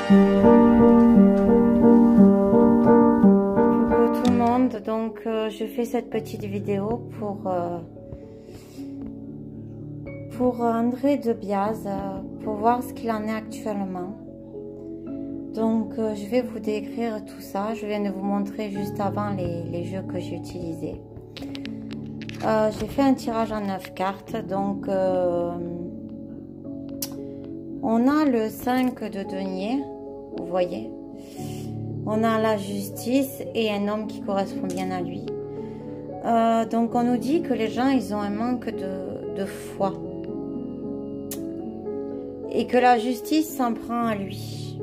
tout le monde, donc je fais cette petite vidéo pour André de Biase, pour voir ce qu'il en est actuellement. Donc je vais vous décrire tout ça. Je viens de vous montrer juste avant les jeux que j'ai utilisés. J'ai fait un tirage en 9 cartes, donc on a le 5 de denier, vous voyez. On a la justice et un homme qui correspond bien à lui. Donc on nous dit que les gens, ils ont un manque de foi. Et que la justice s'en prend à lui.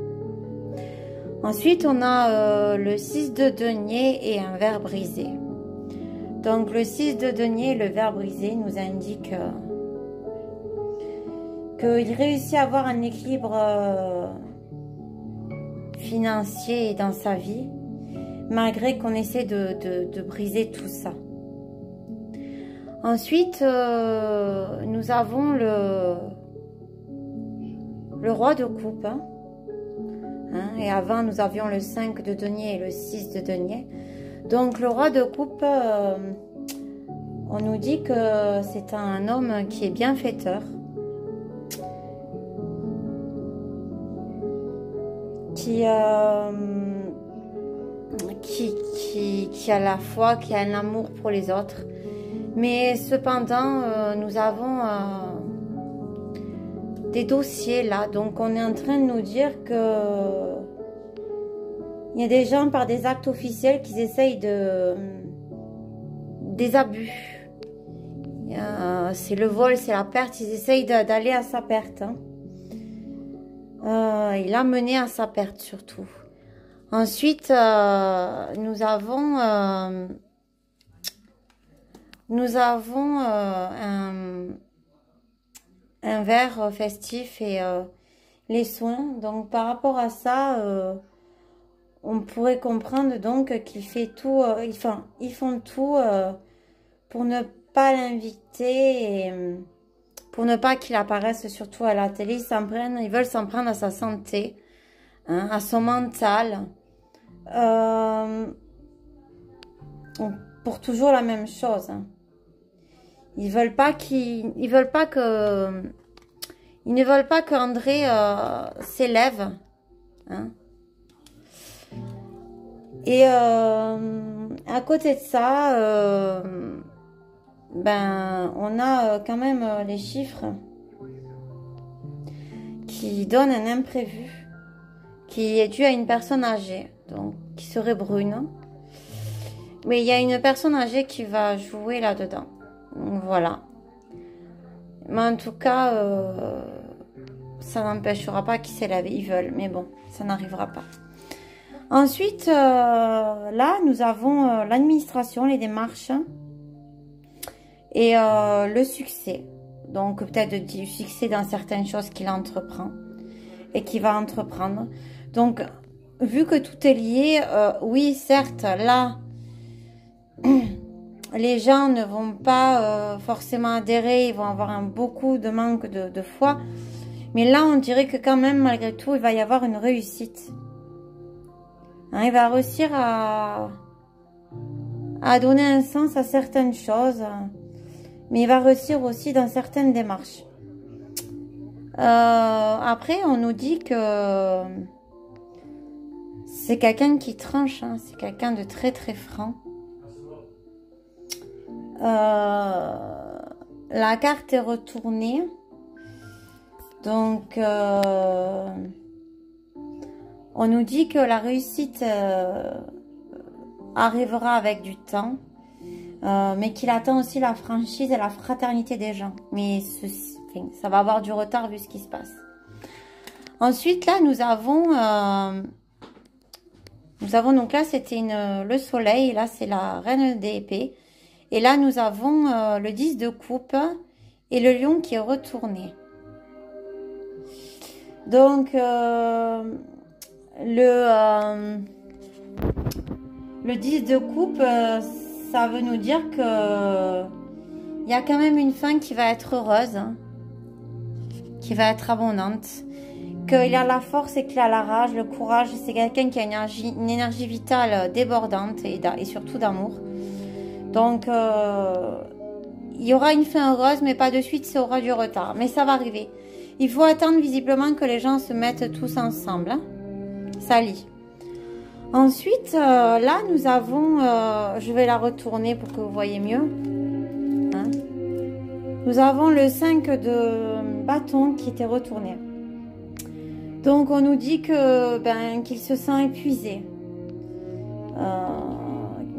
Ensuite, on a le 6 de denier et un verre brisé. Donc le 6 de denier et le verre brisé nous indiquent qu'il réussit à avoir un équilibre financier dans sa vie, malgré qu'on essaie de briser tout ça. Ensuite, nous avons le roi de coupe. Et avant, nous avions le 5 de denier et le 6 de denier. Donc, le roi de coupe, on nous dit que c'est un homme qui est bienfaiteur, qui a la foi, qui a un amour pour les autres. Mais cependant, nous avons des dossiers là. Donc, on est en train de nous dire que il y a des gens par des actes officiels qui essayent des abus. C'est le vol, c'est la perte. Ils essayent d'aller à sa perte. Il a mené à sa perte surtout. Ensuite, nous avons un verre festif et les soins. Donc par rapport à ça, on pourrait comprendre donc qu'il fait tout, ils font tout pour ne pas l'inviter et pour ne pas qu'il apparaisse surtout à la télé. Ils veulent s'en prendre à sa santé, hein, à son mental, pour toujours la même chose. Hein. Ils ne veulent pas qu'André s'élève. Hein. Et à côté de ça, on a quand même les chiffres qui donnent un imprévu qui est dû à une personne âgée, donc qui serait brune. Mais il y a une personne âgée qui va jouer là-dedans. Voilà. Mais en tout cas, ça n'empêchera pas qu'ils s'élèvent. Ils veulent, mais bon, ça n'arrivera pas. Ensuite, là, nous avons l'administration, les démarches et le succès. Donc, peut-être du succès dans certaines choses qu'il entreprend et qu'il va entreprendre. Donc, vu que tout est lié, oui, certes, là, les gens ne vont pas forcément adhérer, ils vont avoir beaucoup de manque de foi. Mais là, on dirait que quand même, malgré tout, il va y avoir une réussite. Hein, il va réussir à donner un sens à certaines choses. Mais il va réussir aussi dans certaines démarches. Après, on nous dit que c'est quelqu'un qui tranche. Hein, c'est quelqu'un de très très franc. La carte est retournée. Donc, on nous dit que la réussite arrivera avec du temps, mais qu'il attend aussi la franchise et la fraternité des gens. Mais ça va avoir du retard vu ce qui se passe. Ensuite, là, nous avons donc là, c'était le soleil. Là, c'est la reine d'épée. Et là, nous avons le 10 de coupe et le lion qui est retourné. Donc, le 10 de coupe, ça veut nous dire que il y a quand même une fin qui va être heureuse, hein, qui va être abondante, qu'il a la force et qu'il a la rage, le courage. C'est quelqu'un qui a une énergie vitale débordante et surtout d'amour. Donc, il y aura une fin heureuse, mais pas de suite, ça aura du retard. Mais ça va arriver. Il faut attendre visiblement que les gens se mettent tous ensemble. Hein. Ça lie. Ensuite, là, nous avons... je vais la retourner pour que vous voyez mieux. Hein. Nous avons le 5 de bâton qui était retourné. Donc, on nous dit que qu'il se sent épuisé.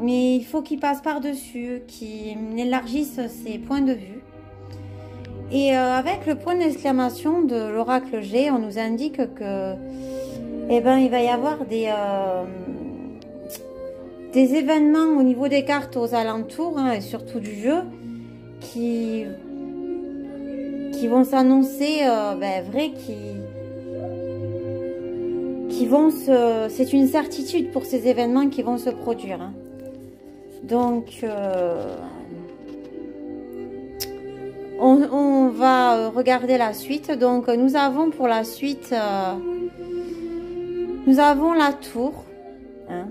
Mais il faut qu'il passe par-dessus, qu'il élargisse ses points de vue. Et avec le point d'exclamation de l'oracle G, on nous indique que il va y avoir des événements au niveau des cartes aux alentours, hein, et surtout du jeu, qui vont s'annoncer vrais, qui vont se... C'est une certitude pour ces événements qui vont se produire. Hein. Donc, on va regarder la suite. Donc, nous avons pour la suite, nous avons la tour. Hein.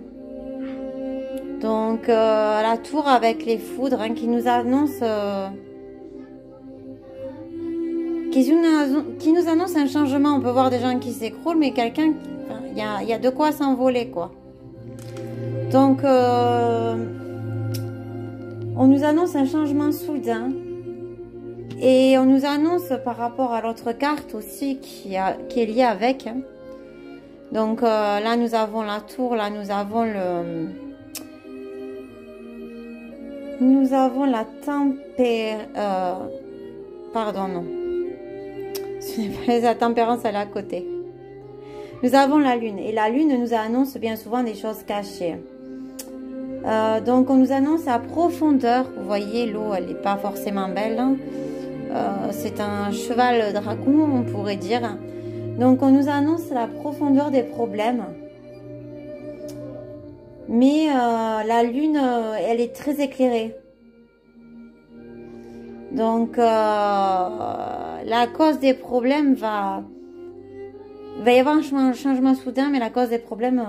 Donc, la tour avec les foudres hein, qui nous annonce... qui nous annonce un changement. On peut voir des gens qui s'écroulent, mais quelqu'un... Il y a de quoi s'envoler, quoi. Donc, on nous annonce un changement soudain. Et on nous annonce par rapport à l'autre carte aussi qui est liée avec. Hein. Donc, là, nous avons la tour. Là, nous avons le... Nous avons la pardon, non. Ce n'est pas la tempérance, elle est à côté. Nous avons la lune. Et la lune nous annonce bien souvent des choses cachées. Donc, on nous annonce la profondeur. Vous voyez, l'eau, elle n'est pas forcément belle. Hein. C'est un cheval dragon, on pourrait dire. Donc, on nous annonce la profondeur des problèmes. Mais la lune, elle est très éclairée. Donc, la cause des problèmes il va y avoir un changement soudain, mais la cause des problèmes,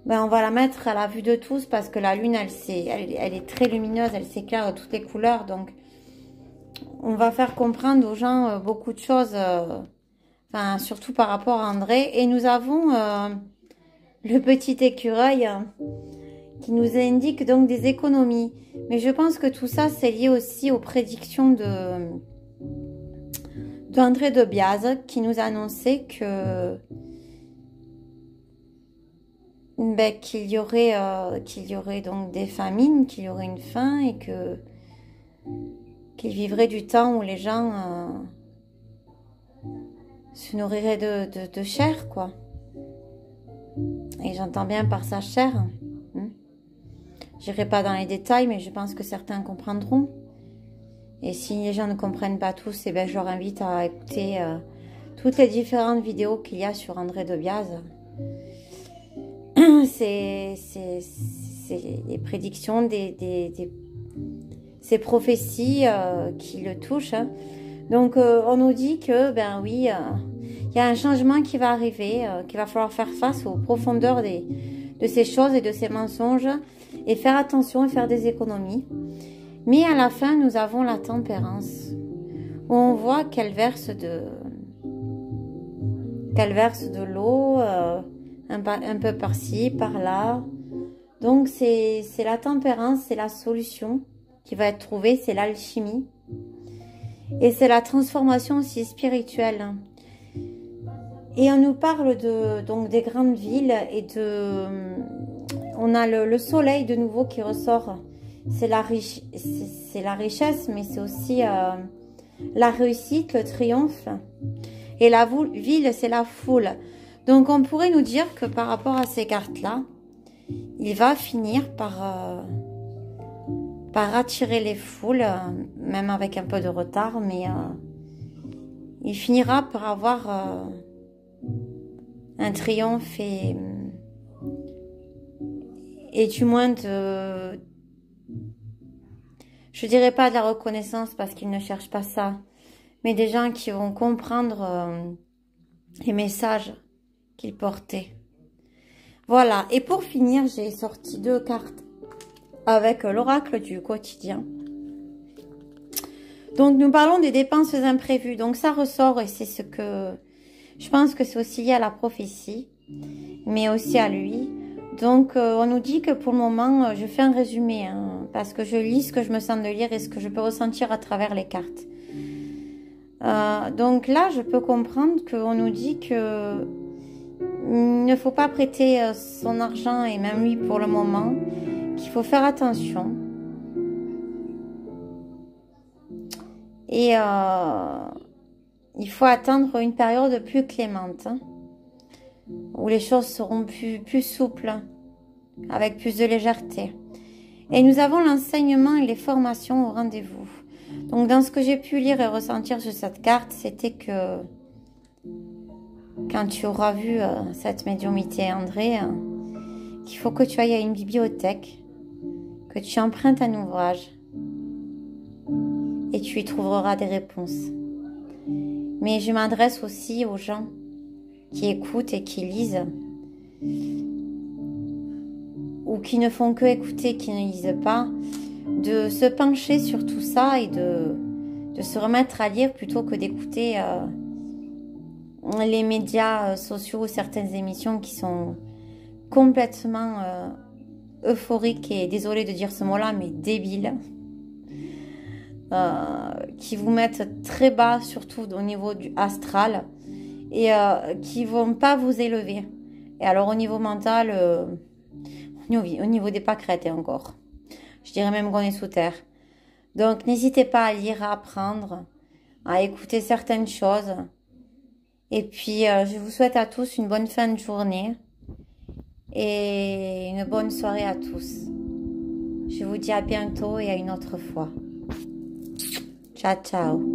on va la mettre à la vue de tous parce que la lune, elle est très lumineuse, elle s'éclaire de toutes les couleurs. Donc, on va faire comprendre aux gens beaucoup de choses, surtout par rapport à André. Et nous avons le petit écureuil qui nous indique donc des économies. Mais je pense que tout ça, c'est lié aussi aux prédictions d'André de Biase qui nous annonçait que qu'il y aurait donc des famines, qu'il y aurait une faim et qu'il vivrait du temps où les gens se nourriraient de chair, quoi. Et j'entends bien par sa chair. J'irai pas dans les détails, mais je pense que certains comprendront. Et si les gens ne comprennent pas tous, je leur invite à écouter toutes les différentes vidéos qu'il y a sur André de Biase. C'est les prédictions, ces prophéties qui le touchent. Hein. Donc, on nous dit que, il y a un changement qui va arriver, qu'il va falloir faire face aux profondeurs de ces choses et de ces mensonges et faire attention et faire des économies. Mais à la fin, nous avons la tempérance, où on voit qu'elle verse de l'eau, un peu par-ci, par-là. Donc, c'est la tempérance, c'est la solution qui va être trouvée, c'est l'alchimie. Et c'est la transformation aussi spirituelle. Et on nous parle donc des grandes villes et on a le soleil de nouveau qui ressort. C'est la richesse, mais c'est aussi la réussite, le triomphe. Et la ville, c'est la foule. Donc, on pourrait nous dire que par rapport à ces cartes-là, il va finir par attirer les foules, même avec un peu de retard, mais il finira par avoir un triomphe et du moins je dirais pas de la reconnaissance parce qu'ils ne cherchent pas ça, mais des gens qui vont comprendre les messages qu'il portait. Voilà, et pour finir, j'ai sorti 2 cartes avec l'oracle du quotidien. Donc, nous parlons des dépenses imprévues. Donc, ça ressort et c'est ce que... Je pense que c'est aussi lié à la prophétie, mais aussi à lui. Donc, on nous dit que pour le moment, je fais un résumé, hein, parce que je lis ce que je me sens de lire et ce que je peux ressentir à travers les cartes. Donc là, je peux comprendre qu'on nous dit que il ne faut pas prêter son argent, et même lui pour le moment, qu'il faut faire attention. Et il faut attendre une période plus clémente, hein, où les choses seront plus souples, avec plus de légèreté. Et nous avons l'enseignement et les formations au rendez-vous. Donc dans ce que j'ai pu lire et ressentir sur cette carte, c'était que quand tu auras vu cette médiumnité André, qu'il faut que tu ailles à une bibliothèque, que tu empruntes un ouvrage et tu y trouveras des réponses. Mais je m'adresse aussi aux gens qui écoutent et qui lisent, ou qui ne font que écouter, qui ne lisent pas, de se pencher sur tout ça et de se remettre à lire plutôt que d'écouter les médias sociaux ou certaines émissions qui sont complètement euphoriques et, désolée de dire ce mot-là, mais débiles, qui vous mettent très bas, surtout au niveau du astral, et qui vont pas vous élever. Et alors au niveau mental, au niveau des pâquerettes et encore, je dirais même qu'on est sous terre. Donc n'hésitez pas à lire, à apprendre, à écouter certaines choses. Et puis je vous souhaite à tous une bonne fin de journée et une bonne soirée à tous. Je vous dis à bientôt et à une autre fois. Ciao, ciao.